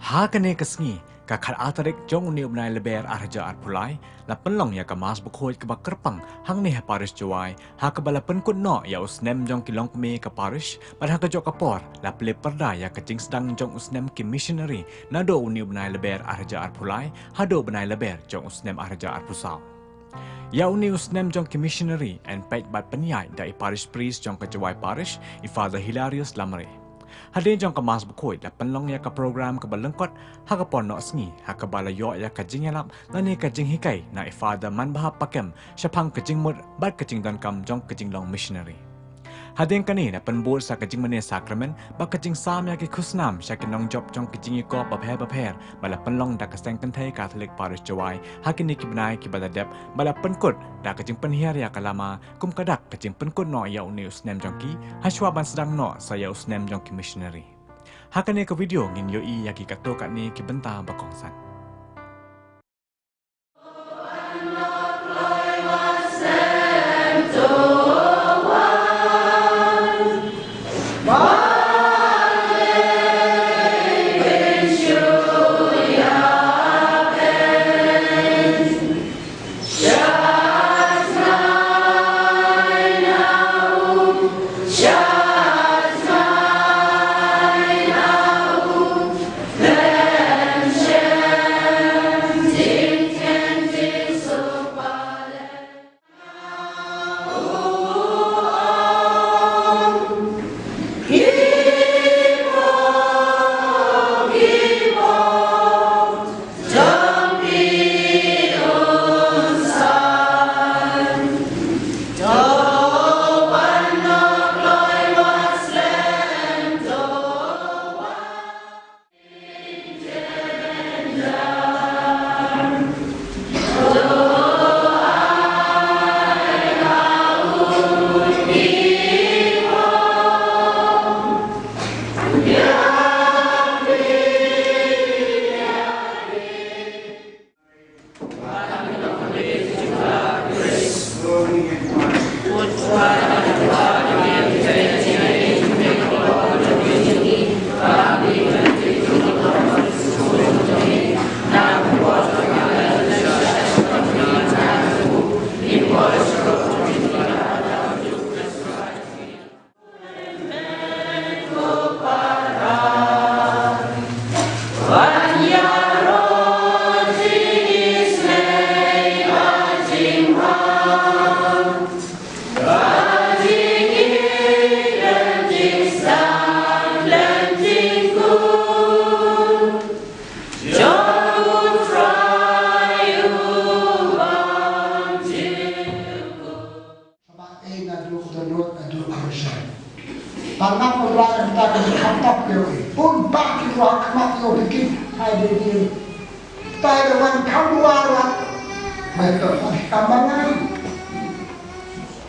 Hakane kesngi kakar atarik jong uni ubnai leber arja arpulai la penlong ya kamas bukhoi ke bakerpang hang ni Paris jawai ha kabala penkut no ya usnem jong kilong kme ke Paris pada ha kejok kapor la ple perda ya kecing sedang jong usnem ki missionary nado uni ubnai leber arja arpulai hado ubnai leber jong usnem arja arpusau. Ya uni usnem jong ki missionary and pet bat penyai da i Paris priest jong ke jawai Paris i Father Hilarius Lamare. Hadin jong kemas bukoi la penlong ya ka program ke balengkot ha ka pon no sngi ha ka bala yo ya ka jing yalap la ni ka jing hikai na ifada man bahap pakem syapang ka jing mud bat ka jing dan kam jong ka jing long missionary. Hadin kani na penbur sa ka jing mane sakramen ba ka jing sam ya ki khusnam sya ki nong job jong ka jing ko ba pher bala penlong da ka seng kan thai Catholic Parish jawai ha ki ni ki benai ki bala dep bala penkut da ka jing penhiar ya kalama kum kadak ka jing penkut no ya uni usnem jong ki ha shwa ban sedang no saya usnem jong ki missionary. Hakane ke video ngin yo i ya ki kato kat ni ki benta bakongsan. Tangan orang kita berkata pergi pun bagi ruang kematian bikin ada dia. Taiwan kamuarat mereka kambangan.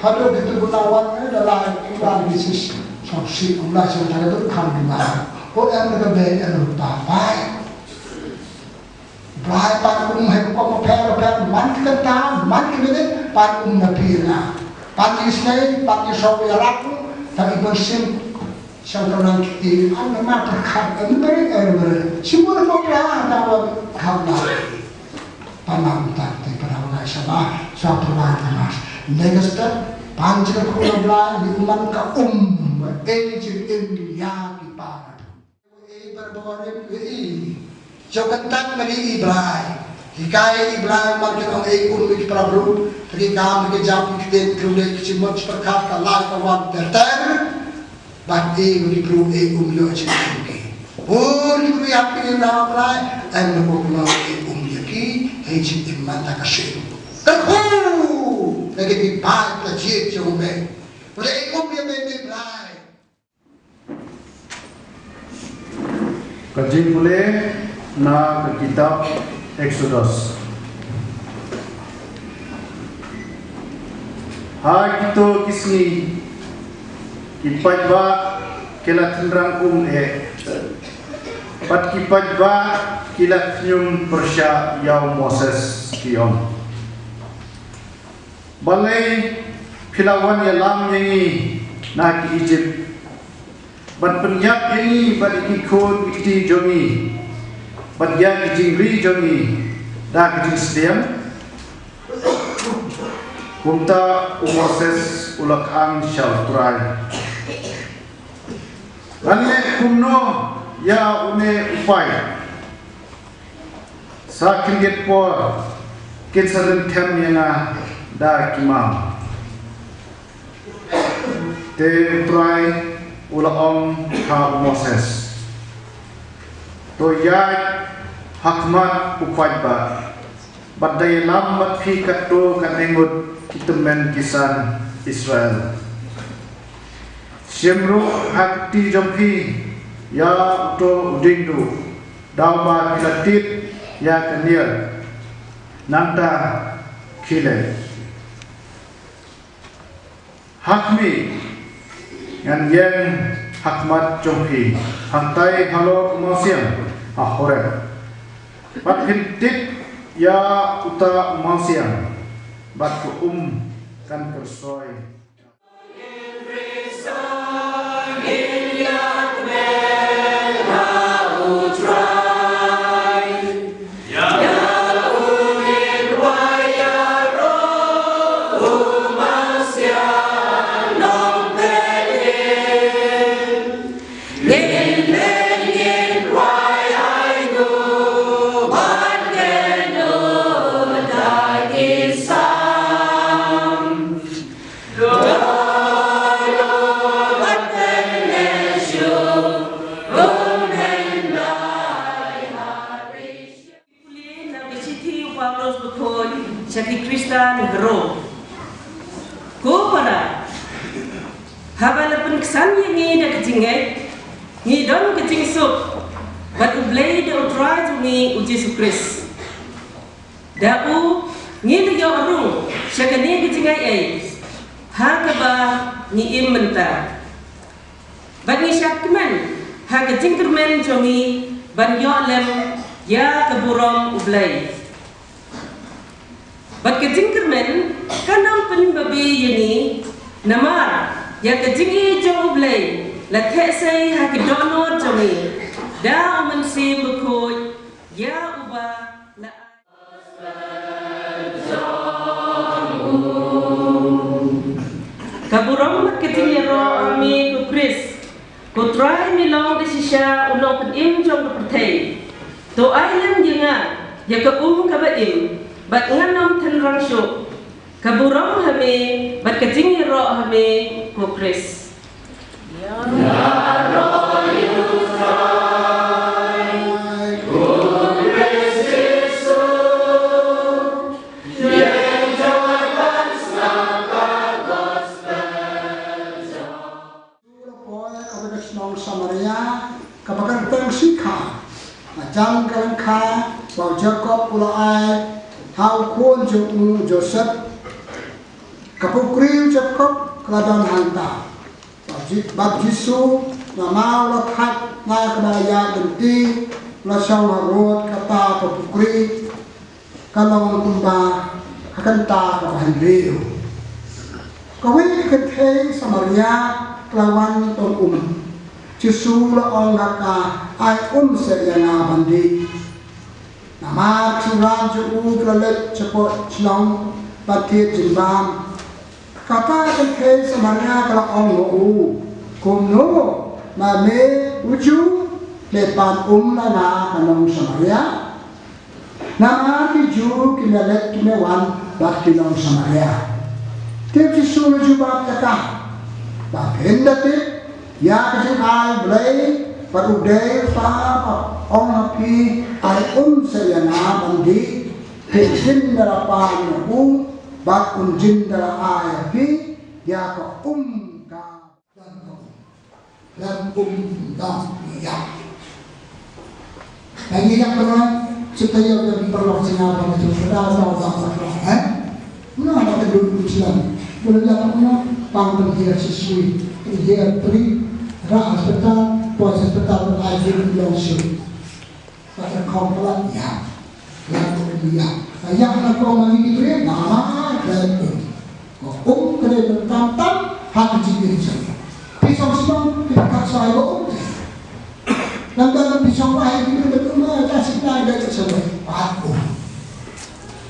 Kalau kita gunawan adalah iklan bisnis sosial mulai sebentar itu kambangan. Orang mereka bayar lupa baik. Baik pakum hekok per man kita man kita pakum napira. Patisnya patisau yaraku. Tapi bersim saudara kita anda matakan emberi semua orang dalam kamar panang tadi perawai sama suatu mas negara panjang kuala di uman ka ejin India di parat berborim jogetan dari Ibrahim hikai Ibrahim marketong di Prabhu tadi kami kejam kita kerudai kecimut perkat kalai kawan terter bagi di Prabhu lo cekiki di Prabhu yakin ramai dan lo yaki hejin iman tak kasih terku lagi di baik lajit jauh be boleh dia bende belai kaji boleh na kitab Exodus. Ha kito kisni ipajba kela tinrang pat kipajba kila nyum persya yaw Moses kiyon. Balai pilawan ya lam yangi na ki Egypt. Ban penyak ini ban ikikun iti jongi. bat ya kijing ri jongi da kijing sediam kumta Moses ulak ang syal turai ranne kumno ya une upai sa kingit po kitsaden tem yana da kimam te turai ulak ang ka Moses to ya hakmat upai ba badai lam mat phi katto kanengut kitemen kisan Israel Siemru hati jompi ya uto udingdu dawa kilatit ya kenir nanta kile hakmi ngan yen hakmat jompi hantai halo kumasiam ahore bat hintit ya uta kumasiam bat kan kersoy Syakir Kristan Hero ko para habala pun kesan yang ni dah kejingai ni don kejing sup but ublay the try to me Yesus Kristus dau ni dia arung syakir ni kejingai ai ha kaba ni im menta bani syakman ha kejing kermen jomi ban yo lem ya keburong ublay Bat kejing kermen kanang pen babi yani namar ya kejingi jong ublay la thesai ha kedono jomi da uman si bukoy ya uba la kaburong mat kejing ro ami ku Chris ko try mi long de sisha unong pen im jong pertei to ailam jinga ya ka ka ba im bat nganam ten rangsho kaburong hame bat kajing ro hame ko Chris ya ro yusai ko Chris Yesu ya jawaban sangka gospel boy kabar senong Samaria kabar teng sikha jang kan kha bao Jacob ulai hau kun Joseph kapukriu Jacob keladon hanta bab Jisu nama lakhat na kabaya denti la shaw harot kata kapukri kalong tumba hakanta kahandriu kawi kethe Samaria kelawan ton Jisu la ongaka ai sayana bandi nama churan ju klalet chapot chlong batit jimbam kata ke Samaria kala ongo kumno ma me uju le pan la na kanong Samaria nama ki ju kilalet kimewan bat kinong Samaria te Jisu ju ba taka ba pendate ya ke ai blai Padudai pa ong api ay sayana mandi hejin darapan nabu bat unjin dara ay api ya ka ka dan dam ya lagi yang teman supaya lebih perlu singapura itu sudah mana ada dulu Islam boleh yang punya panggung dia siswi dia beri ras betul proses pertama lagi langsung pada komponen ya yang kedua yang nak kau lagi itu nama dan kena berkantan hati jiwa saya pisau semua kita saya dan dalam pisau lain kita bertemu kasih ada sesuatu aku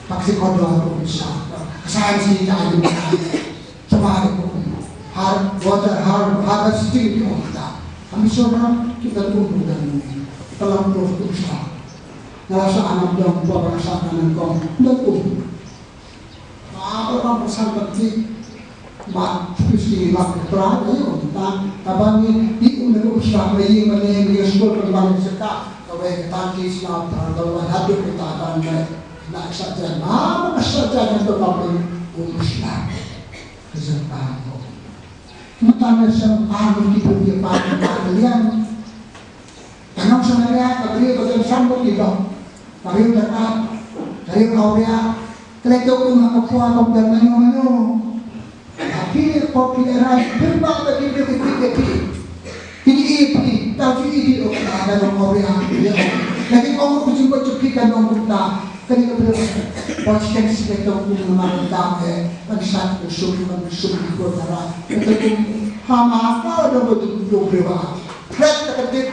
paksi kodoh aku bisa kesan sih jadi semua aku har water har sendiri kita kami semua kita tunggu dan telah berusaha ngerasa anak yang tua merasakan engkau betul orang pesan penting mak susi mak terang ayo kita abang di umur usia bayi mana dia sekolah kembali sekat kau tadi siapa kalau hadir kita akan nak saja nama saja yang terpakai usia kesempatan Mutanya sempurna di dunia pada kalian. Karena sebenarnya kalian betul sambut kita. Kalian dekat, kalian kauria, kalian tahu mengaku apa dan mana. Tapi kopi era berbang bagi bagi. Ini tapi ini ada yang kauria. Lagi kau berjumpa cuplikan orang kita. Kali kita posting sebagai orang kita, bagi satu sumber di kota. Itu hama apa ada betul berubah. Flat terkait,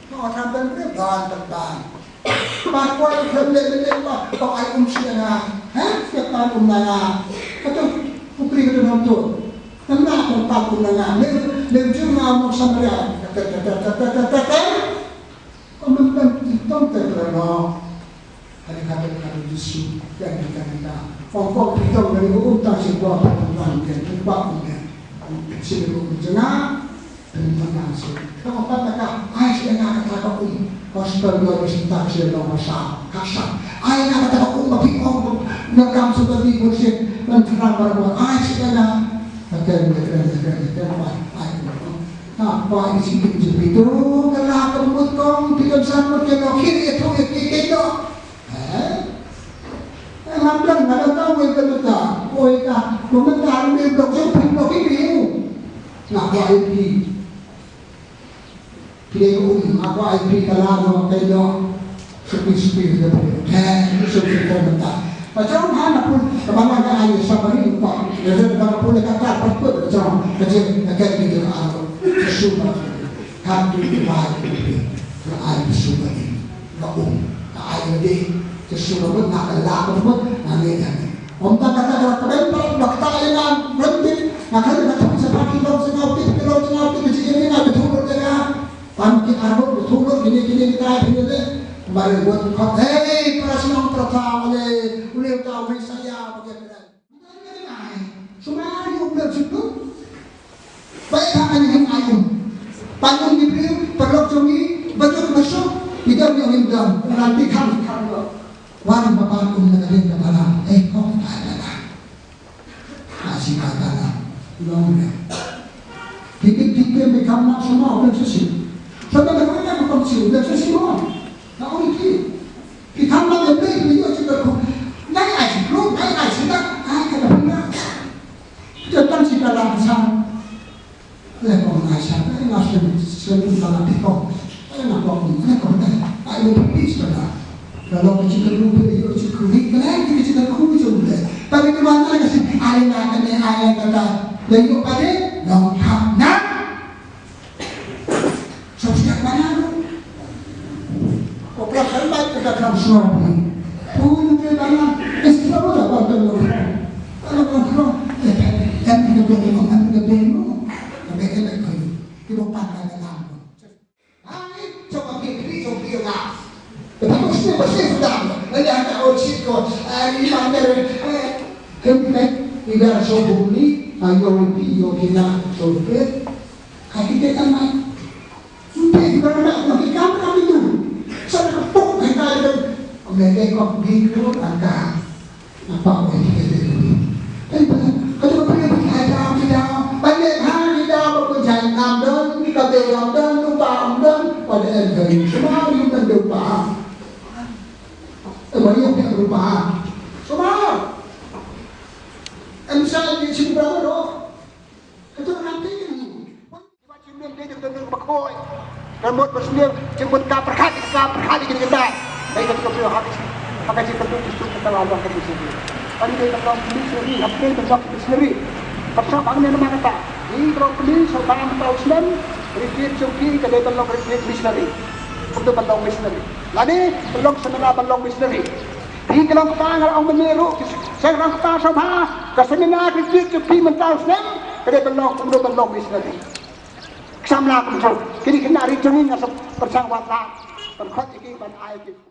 mau sampai berubah terbang. Pakai film kau ayam siapa? Siapa umnanya? Kata putri itu nonton. Kenapa tempat umnanya? Lebih mau sampai komentar terkenal. Hari-hari justru yang kita pokok kita dari utang sebuah pertemuan dan tempatnya sebelum jena dan mengasih. Kalau katakan ayat yang kata gospel dua bersintak sebelum masa kasar. Ayat yang kata tapi ngekam seperti bersih dan terang berbuat ayat yang akan apa isi itu kerana kemut kong tidak sama dengan kiri itu itu. Ngambil nggak ada tahu itu betul. Oh itu, komentar ambil blok ini. Nak buat IP. Pilih aku IP kalau kayo sepi itu. Sepi komentar. Macam mana pun kemana ada sabari pak. Jadi kalau pun kata apa macam kecil gitu aku semua kami diwajib berada semua ini. Kau ayat ini sesuatu nak lakukan pun nanti nanti. Om tak kata kalau kalian dokter yang berhenti, nak kalian kata seperti kalau begini ini nak betul dengan panti arbut betul gini kita ini kembali buat kau. Hei perasaan pertama boleh tahu saya bagaimana? Semua yang bersyukur baik akan yang ayam. Panggung diberi perlu cumi betul besok tidak yang nanti kan Wan bapak mengenai kepala, kau tak ada, masih ada, longnya. Pikir mereka nak semua orang susi. Sebenarnya mereka bukan susi, orang susi semua. Tak boleh kita nak lebih dia juga. Naik aja, naik aja tak, kena punya. Jangan sih dalam sang. Lekor nasihat, nasihat selalu dalam pikau. Nak kau ayo pergi sudah. Kalau kita lupa dia cukup lagi kita kucing deh. Tapi kemana kasih ayat kata dari pada lengkap nak. Sosial mana tu? Operasi terbaik kita dalam semua ini. Pun dalam istilah apa tu? Kalau kontrol, kan kita bemo, kita kita pakai dalam. Ayo coba kita nak. Tapi mesti sudah. Ada tahu cikgu, ini mana? Kemudian ibarat sobu ni, ayo kita sobet, kita kan mai. Ibarat nak kami tu. Saya kepuk kita itu. Mereka kau bingung agak apa kita itu. Kalau pergi ada kita, banyak hari kita berjalan amdan, kita berjalan lupa amdan, pada hari semua kita lupa. Banyak yang berubah. Semua. Misalnya di sini berapa doh? Itu nanti ini. Macam ni dia juga berkoi. Rambut bersendiri, jemput kapal kali kita. Baik kita perlu habis. Maka kita perlu kita lalu ke sini. Tadi kita kalau beli sendiri, apa yang besok sendiri. Pasal bangun nama kata. Ini kalau beli sebarang tahu Islam, repeat cuci kedai belok repeat missionary. Untuk belok missionary. Lani belum seminar belum misteri. Di kalau kita orang menyeru, saya orang kita sama ke seminar kita pergi mentau senem, kita belum misteri. Kesamlah betul. Kini kena rijungi ngasap bersangwat lah. Berkhot ini ban ayat itu.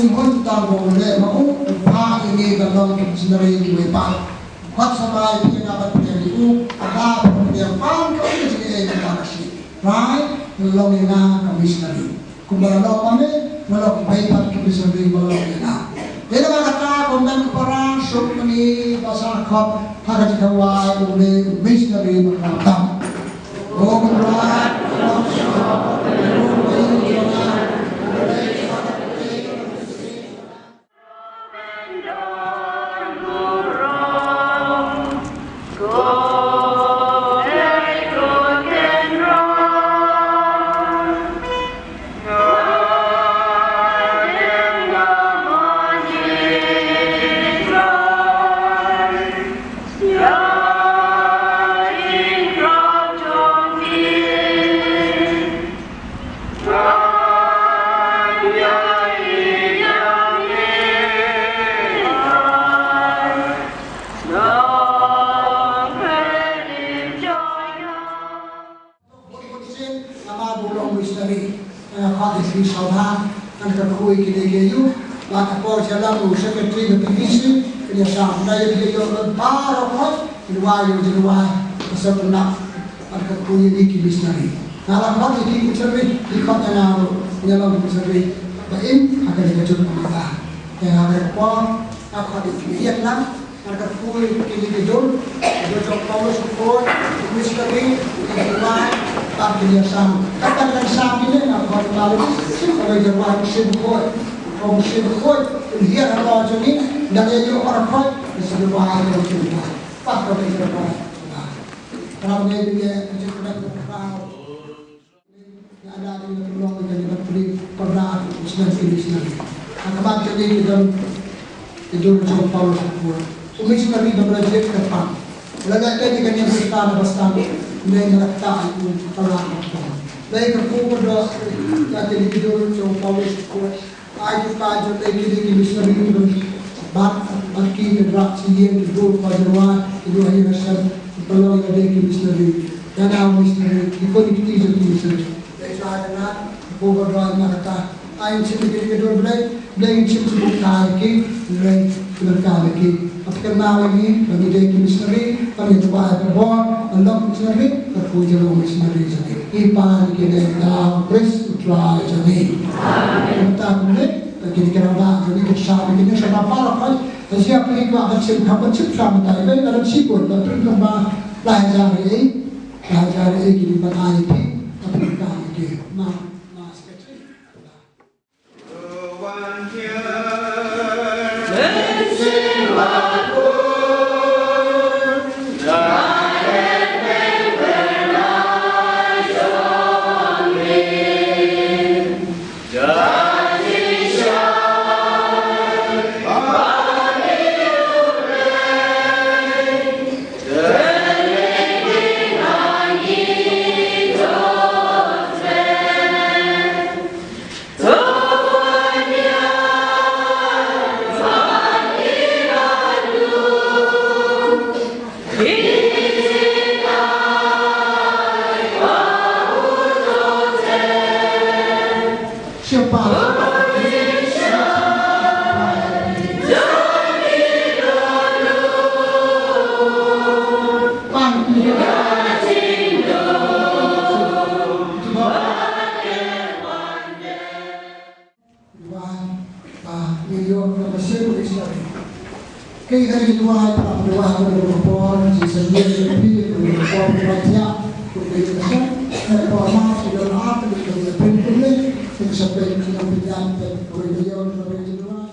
hun ta bo le ma pa ini ga long ki missionary ki we pa khat samai ki na ba ni ala pa ni pa ko ni ji e na shi right long ina ka missionary kumara lo pa me lo bai pa ki missionary lo ina Dena kata komen para sukni pasar khop haga jikawa ule missionary makam. Oh berat. Secretary of the Ministry, and your staff, now you get your bar of what, and why a certain enough, and the Kuyi missionary. Now, I'm not the king survey, the cotton now, yellow survey, but in, I can get to the back. And I have a form, according to Vietnam, and the Kuyi Kilidol, the Dr. Powers report, the missionary, and the line, up to your son. Kata dan sapi ni nak buat malu, kalau dia buat mesin kuat, kalau mesin kuat, dia kalau macam ni, dah dia orang kuat, mesti dia buat macam ni. Pas kau dia buat. Kalau dia macam nak berperang, ada di tolong menjadi menteri pernah Islam Islam. Akan jadi dalam itu macam Paulus kuat. Missionary dah belajar kerana. Lalu dia kan yang bertahan bersama. May nakaktaan kung parang ito. Dahil kapag dati dito sa Paulus ko, ay pa dyan ay kinikilis na rin doon. Bakit nagrak siya doon pa dyan, ito ay nasan, palawag na rin kinis na rin. Yan ang kinis na rin, ito ni kinis na kinis na rin. Dahil sa akin na, kapag doon nakata, ayon siya kinikilis doon, dahil siya sa buktaan ki, dahil pinagkala ki. At kanawag ni, bagi dahil kinis na rin, kami ito ba ay kabor, Allah missionary, terpuji lo missionary jadi. Ipan kita dah pres utara jadi. Kita ni, kita kena dah jadi kita kita sama para kan. Siapa yang akan siapa sama tak? Ini dalam siput, tapi kita belajar ini kita IT, tapi kita ini. Nah, sekali. Kaya dari dua berpor, sisa dia lebih berpor berbaca, berbeza, reformasi dalam apa itu penting, sampai kita berjalan berbeza berbeza dua.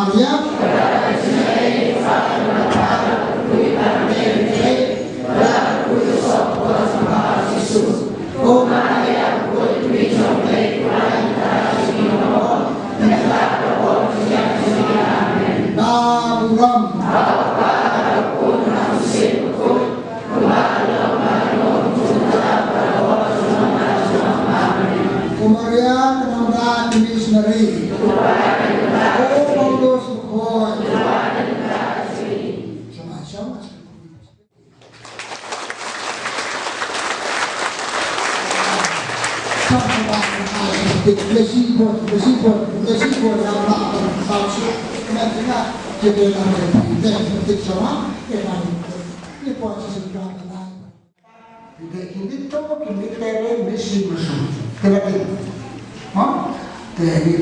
Maria. Maria, kenapa missionary? Oh, Paulus Bukoy. Sama-sama.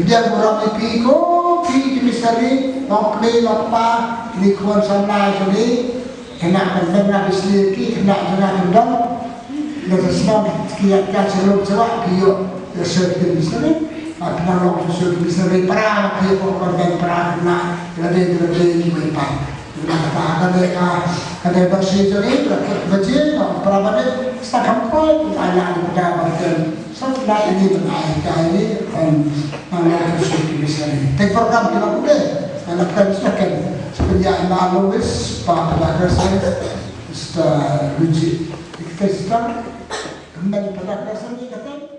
Dia murah piko, pi misari, nokle lapa, likuan sana jadi, kena benar bisniki, kena benar. Lepas kiat-kiat sebelum cerak bio reserve misari, penolong reserve misari perang bio korban perang na lebih mereka. Kada bersih jadi bersih perabat setahun pun ada pejabat setelah ini menaikkan ini mana reserve misari. Tapi program kita boleh melakukan seperti yang maluis pak pelakar saya rujuk kita kembali pada dasar ini kata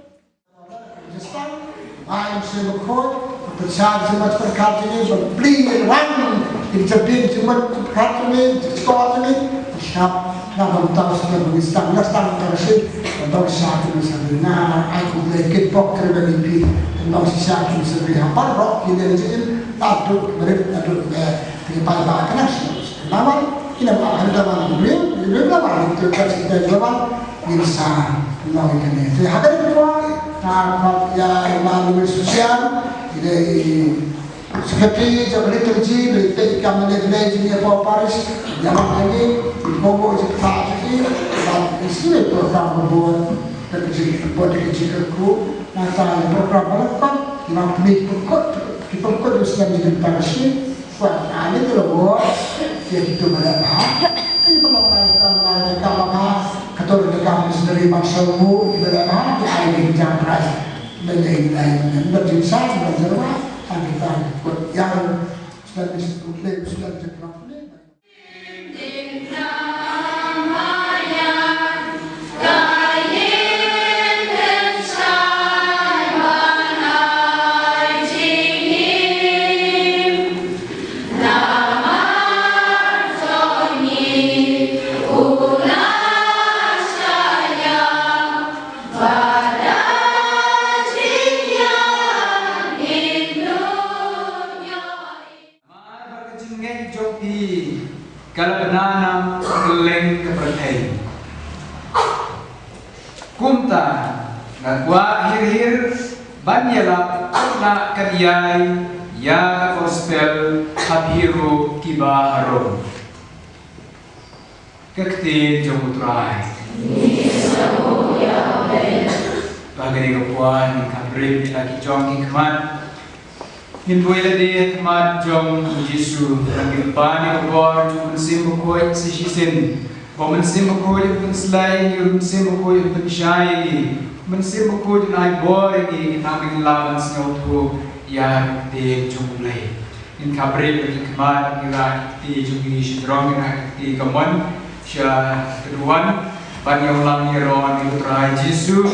I'm Sibukot, the child so much for culture, but please one, it's a big too much culture, sport me, stop, now I'm talking with some last time to ship, and don't shout to me, now I could get book to the MP, and now she shout to me, I'm not rock in the engine, not to the Papa connections. Now, in a man, you remember to catch the global inside. Jadi ada dua, ya melalui sosial, ini seperti seperti terjadi dari kami negeri ini apa Paris, jangan lagi bobo cepat jadi, dan istri program buat terkecil kecilku, nanti program melakukan, yang kita sudah jadi Paris, buat ini terbuat, itu berapa, itu menggunakan apa? Ketua kami sendiri maksudmu berapa di air jam ras lain-lain berjasa berjasa kita yang sudah disebut sudah dijelaskan. Kalau benanam keleng kepercayaan, kumta ngakwa hir banyala na kaniyay ya gospel habiru kibaharo kakti jomutray bagay kapuan kabrim lagi jong hikmat Hinduela de mat jong Yesu naging bani or jong simbo ko si sisin bo simbo ko yung slay yung simbo ko yung shiny simbo ko yung ay boring naming lawan sa to ya de jong lay in kabre ng kamat ira ti jong Yesu drong ira ti kamon siya keduan banyong lang yeron ni try Yesu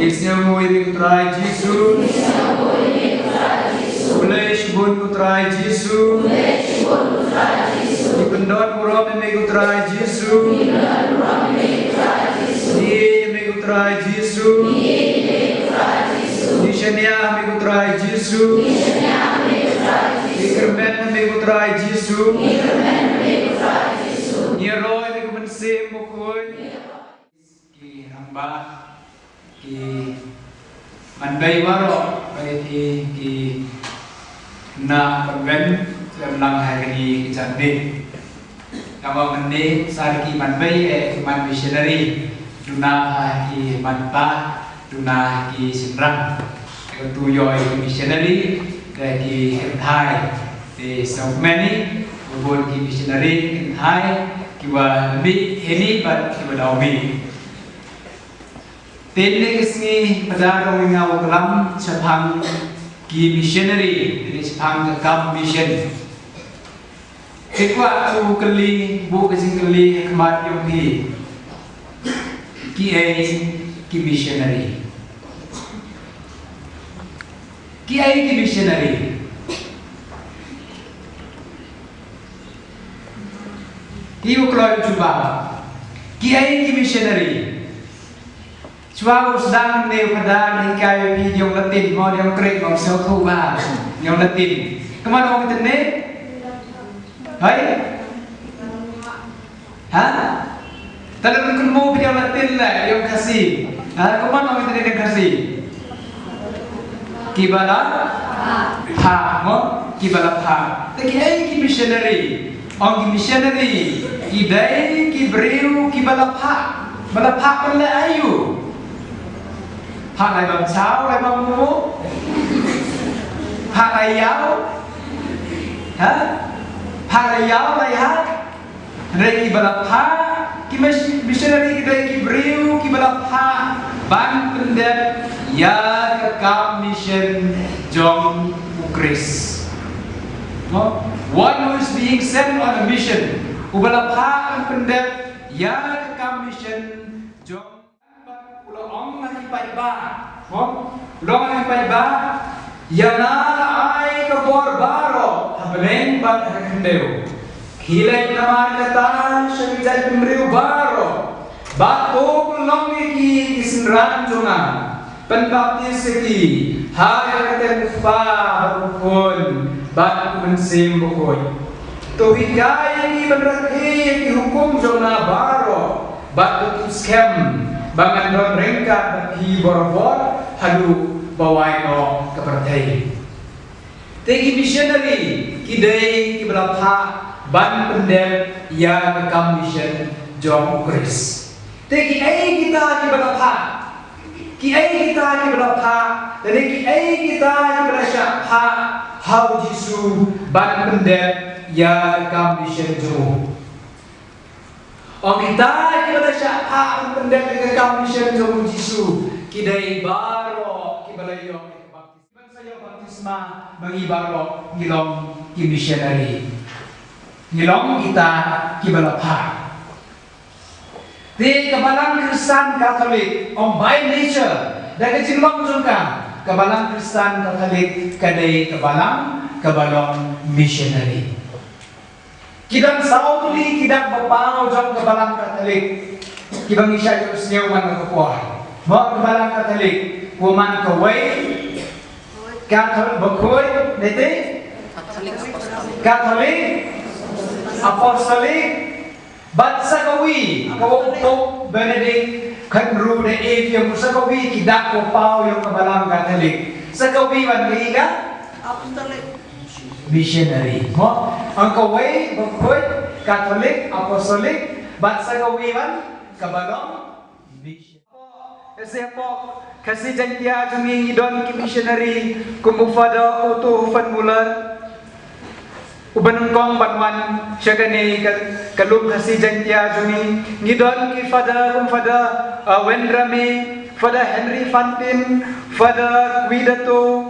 Isnya mo ini try Yesu Flesh bun utrai Yesu. Dipendot murah me utrai Yesu. Dia me utrai Yesu. Dishania me utrai Yesu. Dikermen me utrai Yesu. Nieroi me kumense mokoi. Ki hamba ki manbai waro baiti ki na pagben lang hari kecandit nama meni sarki manbai man missionary duna ki manpa duna ki sinrang tuyoy missionary dari Thai di so many buat ki missionary in Thai kiwa lebih ini bat kiwa dawi Tende kesini pada orang yang awam sepang ki missionary ini sepang kekam mission. Kekwa tu keli bu kesing keli kemat yang ki missionary. Ki missionary. Ibu keluar cuba. Ki missionary. Cuba sedang ni pada ni kaya yang Latin, mau yang Greek, mau Celtic bah, yang Latin. Kemana orang internet? Hai? Hah? Tadi mungkin mau yang Latin lah, yang kasih. Kemana orang internet yang kasih? Kibala? Ha, mo? Kibala ha. Tapi ki missionary. Orang missionary, idai, kibreu, kibala ha. Bala ha pun lah ayu. Hak lai bang chao, lai bang mu, hak lai yao, hak lai yao, lai hak, reki balap hak, ki missionary ki reki briu, ki balap hak, ban pendet, ya kekam mission jong ukris. One who is being sent on a mission, ubalap hak pendet, ya kekam mission jong Long lagi paiba, long lagi paiba, yana ai kabor baro, habeng bat kendeu. Hilai namar kata syarikat pemberiu baro, batu long iki kisenran jona, penbaptis iki, hai kata kufa berukun, bat mensim bukun. Tuhikai ini berarti dihukum jona baro, bat putus kem. Bangan don rengkat hi borobor hadu bawai no kepertai. Tegi missionary kidai kibalapha ban pendem ya kekam mission jong ukris. Tegi ai kita kibalapha. Ki ai kita kibalapha dan ki ai kita kibalasha how Jisu ban pendem ya kekam mission jong Orang kita kepada syahak pendek dengan kami syarikat Yesus kidai baro kibalayo baptisma saya baptisma bagi baro ngilong ki missionary ngilong kita kibalapha di kebalang Kristen Katolik on by nature dari jinglong jungka kebalang Kristen Katolik kadai kebalang missionary Kidang sauli kidang bapau jong kebalang Katolik. Kibang isya yung senyawan na kukuha. Mo kebalang Katolik. Kuman kaway. Katolik bakoy. Nete? Katolik. Apostolik. Bat sa kawi. Kawagpok Benedict. Kanru na yung sa kawi. Kidak kupau yung kebalang Katolik. Sa kawi man ka? Apostolik. Missionary. Ang kaway, bakoy, Catholic, Apostolic, bat sa kawiman, kabalong, missionary. Kasi po, kasi dyan tiya tumingi doon ki missionary, kumufada uto hufan mulat, ubanong kong banwan, siya gani, kalum kasi dyan tiya tumingi doon ki kumfada Wendrame, fada Henry Fantin, fada Guidato,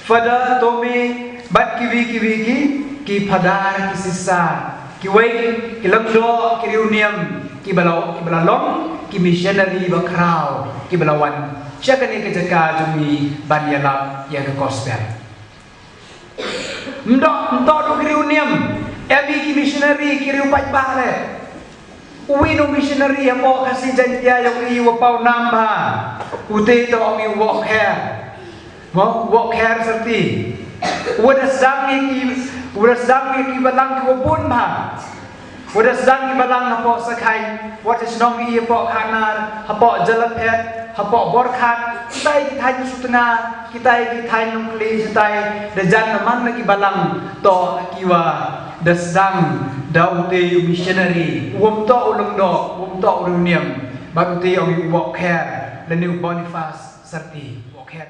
fada Tommy, bat kiwi ki padar ki sisa ki wai ki lamdo ki reunion ki balalong ki missionary bakrau ki balawan siya kani ke jaka jumi barialap ya ke gospel mdo do ki reunion ebi ki missionary ki riu pat bare uwi no missionary apo kasi jantia yang i wapau namba ute to mi walk here serti Wada zangi ki balang ki wabun ba. Wada zangi balang hapo sakai. Wada senong i hapo kanar, hapo jalapet, hapo borkat. Kita thai sutna, kita thai nungkli sitai. Dejan naman lagi balang to kiwa desang daute missionary. Wumto ulung do, wumto uluniam. Baguti ang walk here, the new Boniface serti walk here.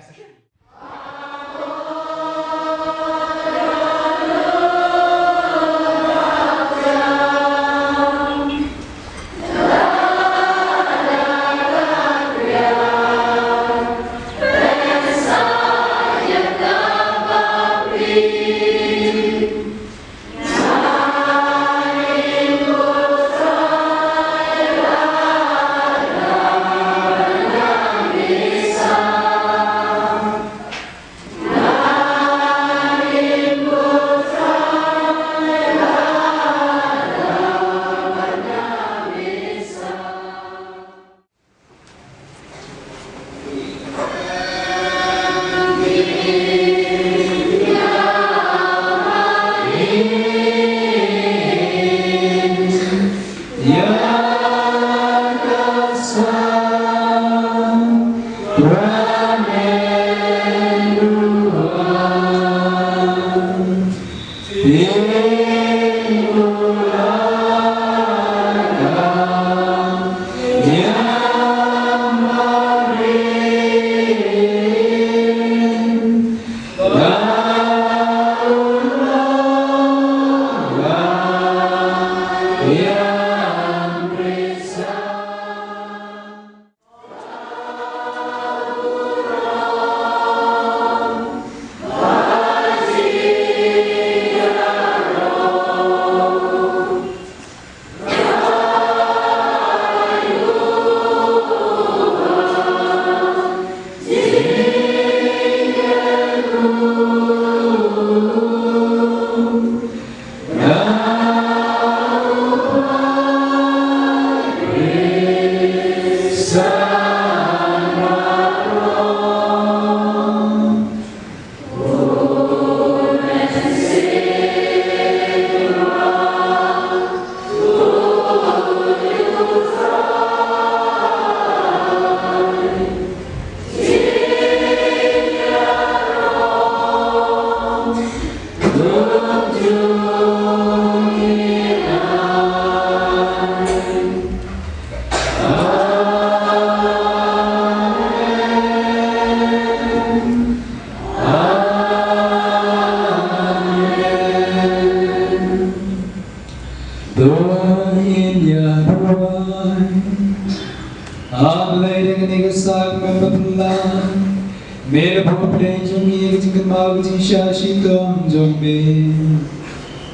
Mera bhople jongi jingkat mau jisha shitam jombe.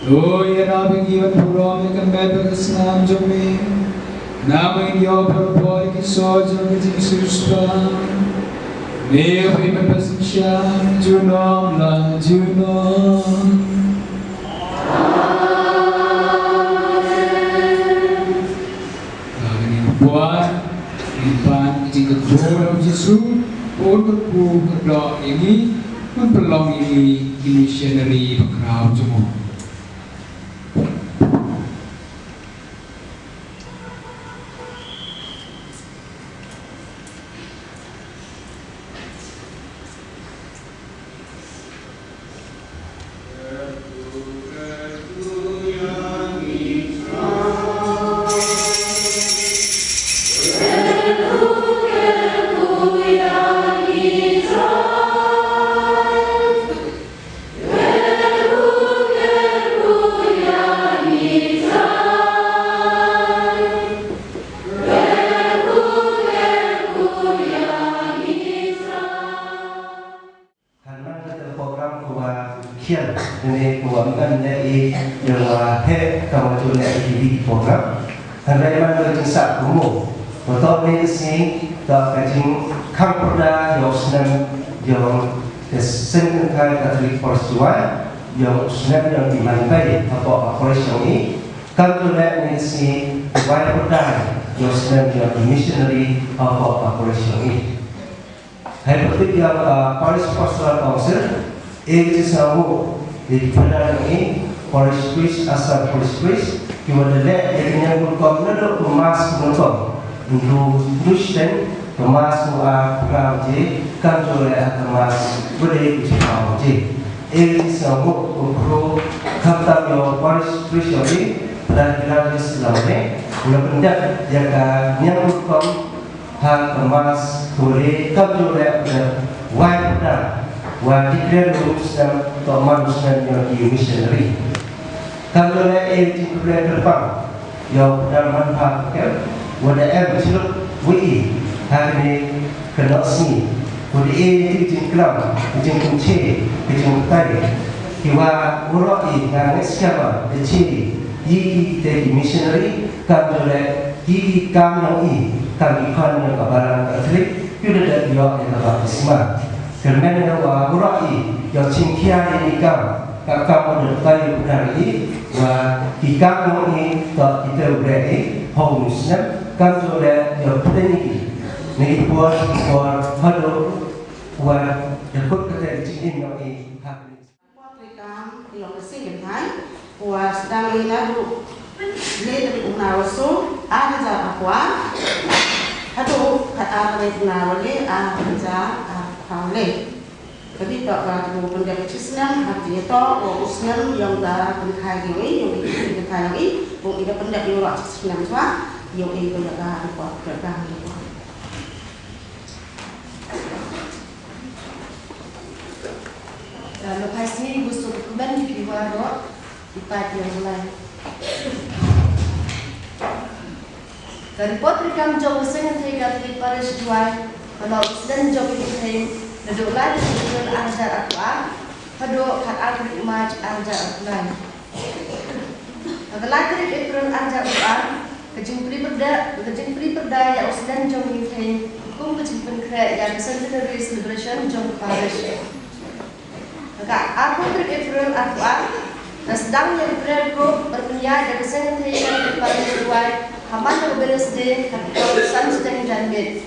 O yarabi giwan puram ikan bebek senam jombe. Nama India berbuat kisah jombe jingsuspa. Mera beriman bersinchan junam la junam. Kami buat ipan jingkat puram Yesus. Untuk berdoa ini memperlong ini missionary background semua. Kian ini menguatkan dari yang he kamu tu dari di program. Hari mana berjumpa kamu. Untuk ni sini tak kacing kam perda yang senang yang kesenangan Katolik Persuai yang senang yang dimantai apa operasi ini. Kalau ni sini buat perda yang senang yang missionary apa operasi ini. Hari itu yang Paris Pastoral Council एक जैसा वो एक फंडा नहीं Police Priest asal Police Priest cuma ada yang berkau ada kemas berkau untuk Kristen kemas muak kerja kan jual kemas beri kau je jasa वो pro kata yo Police Priest ini dan kita Islamnya bukan pendak jaga yang berkau hak kemas boleh kan jual white dah wa declare Muslim atau Muslim yang missionary. Kalau ada declare terpang yang dalam hak wada betul we hari ini kena sini wada itu kelam itu kunci itu tadi kiwa urai yang siapa jadi dari missionary kalau ada di kami kami kan yang kabaran Katolik sudah ada dia yang baptisma. Kerana urai yang cingkia ini kakak menyertai benar ini, wah hikam ini tak kita berani homelessnya kan sudah yang penting ini buat hadu wah dapat kita cincin yang ini. Hikam yang bersih kan, wah sedang ini lalu lihat unawasu ada apa? Hadu kata mereka nawali ada Paulus, jadi tak ada benda Islam, hati itu Islam yang dah berkait ini, yang berkait ini, bukan ada benda yang orang Islam juga, yang itu yang dah buat berkait ini. Lepas ni gusto dokumen di luar ipat yang mulai. Dari potrekam jauh sengat hingga di Paris jual. Kalau Islam jauh ini Naduk lain betul ajar Al-Quran, haduk kat Al-Quran ajar Al-Quran. Kalau lagi April ajar Al-Quran, kejeng pri perda yang Islam jauh ini hukum kejeng penkret yang centenary celebration jauh Paris. Maka aku April Al-Quran, dan sedang yang bergrup berpunya dan centenary yang Paris jual, haman beres deh kalau Islam sedang janbet.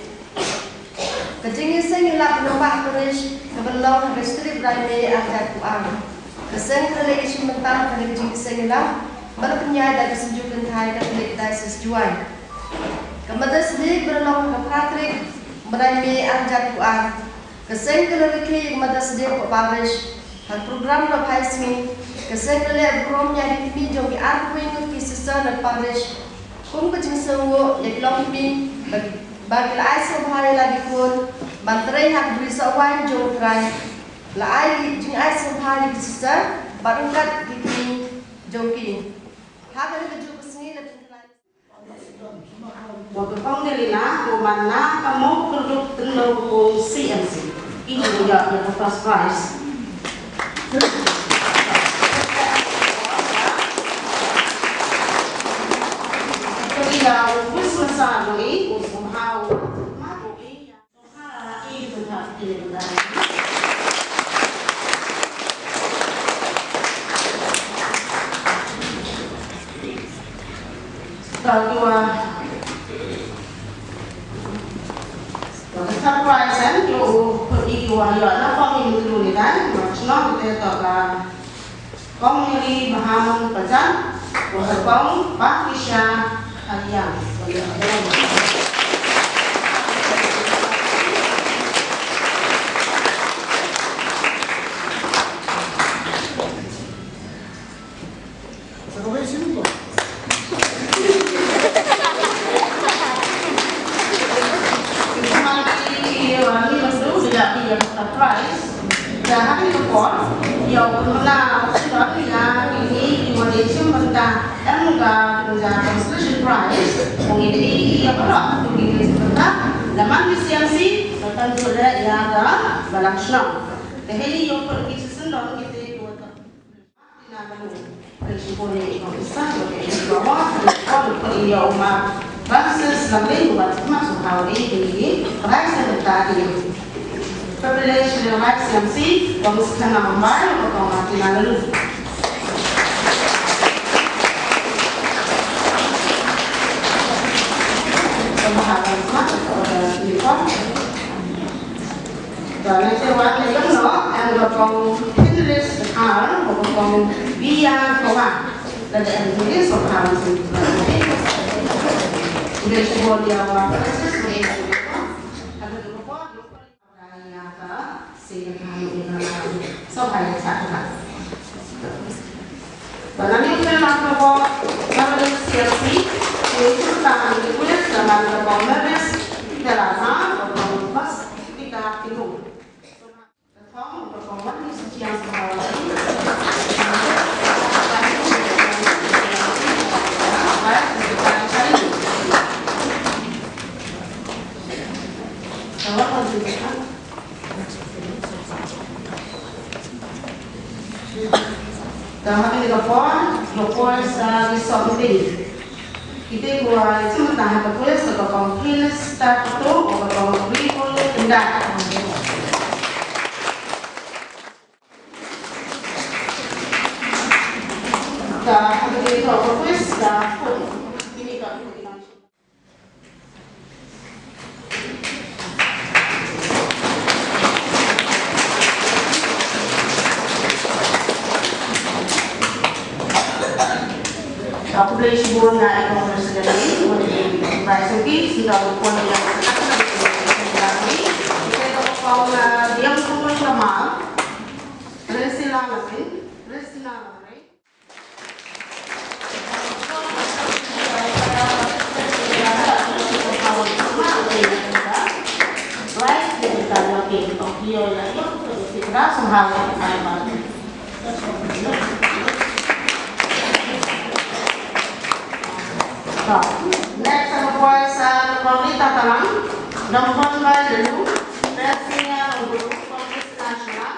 Kejengnya saya nak menambah Paris kebelau restri berani ajar Quran. Keseng relation mentang pada kejengnya saya nak berpunya dan kesenjukan Thai dan kita sesuai. Kemudian sedih berlalu ke Patrick berani ajar Quran. Keseng kelelaki kemudian sedih ke Paris. Hal program lepas ini keseng kelelaki program yang ditimi jombi aku ingin kisah dan Paris. Kum kejeng semua yang long ini bagi lain sehari lagi pun Menteri hak berisa wan jauh try lain jeng ai sehari kisah barangkat gini jauh kini hak ada kejuh kesini lebih lain. Waktu kau ni lina, mana kamu perlu tenau CMC. Ibu ya yang first prize. Kemudian Wisma Sari untuk hal mampu ia hal itu tak tidak. Kalau surprise kan tu pergi ya nak kami dulu ni kan macam kita tak lah kami ni bahaman pesan kami Pakisha Harian Jangan lupa, yang pernah sudah ini Indonesia mentah dan juga translation prize mengikuti apa lah untuk Inggris mentah. Laman misiasi tentang sudah yang ada dalam senang. Dahili yang pergi sesenang kita dua tak. Tidak perlu. Resipone ekonomisah, bawah kalau pergi yang umat bangsa Islam buat masuk hal ini prize yang tadi. Privilege de la CMC, vamos ficar na mamãe ou vamos aqui na luz. Vamos hablar más sobre el informe. Dan itu waktu yang no, yang berkong English sekarang, berkong biar kawan. Dan English sekarang sih. Udah sebuah dia waktu itu. So hay satu. Dalam ini kita nak bawa dalam siasi, itu tentang kulit dalam komersi dalam atau pas kita itu. Tentang komersi yang sama. Dalam ini lapor sa disorting. Kita buat itu tahan lapor sa kapangkin start to o kapangkin ko tindak. Dalam ini lapor sa ini kan. Aku boleh sebut nak ekonomi sekali, boleh bahasa kita sudah pun yang lagi. Kita kalau dia pun sama, resila lagi. Right, kita lagi Tokyo lagi, kita semua ada. Next ang buhay sa Paulita Talang, Dampon ba dulu, versinya untuk Paulita Nasional.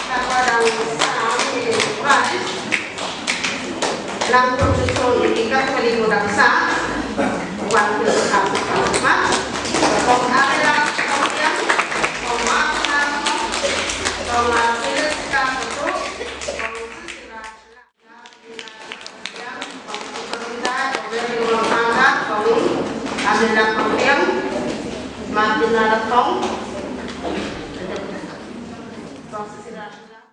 Kapadang sa prize, lang produto ikat kalimutan sa, waktu satu kalimat, kung ada adalah yang mati nalar kong proses rasional.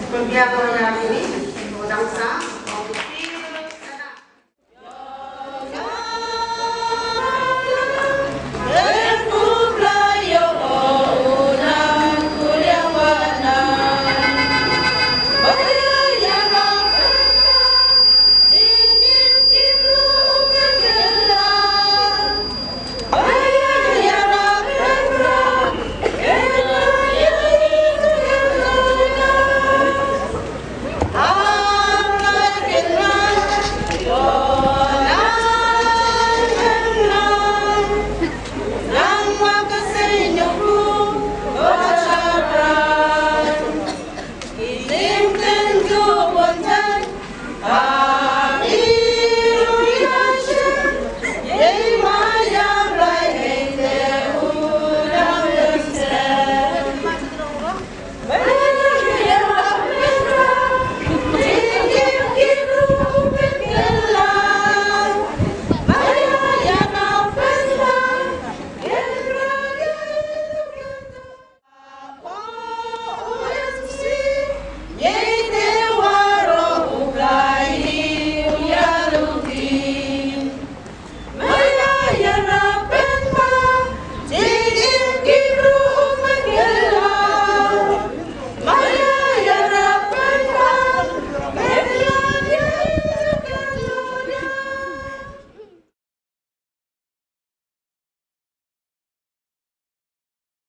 Kemudian yang ini udang sa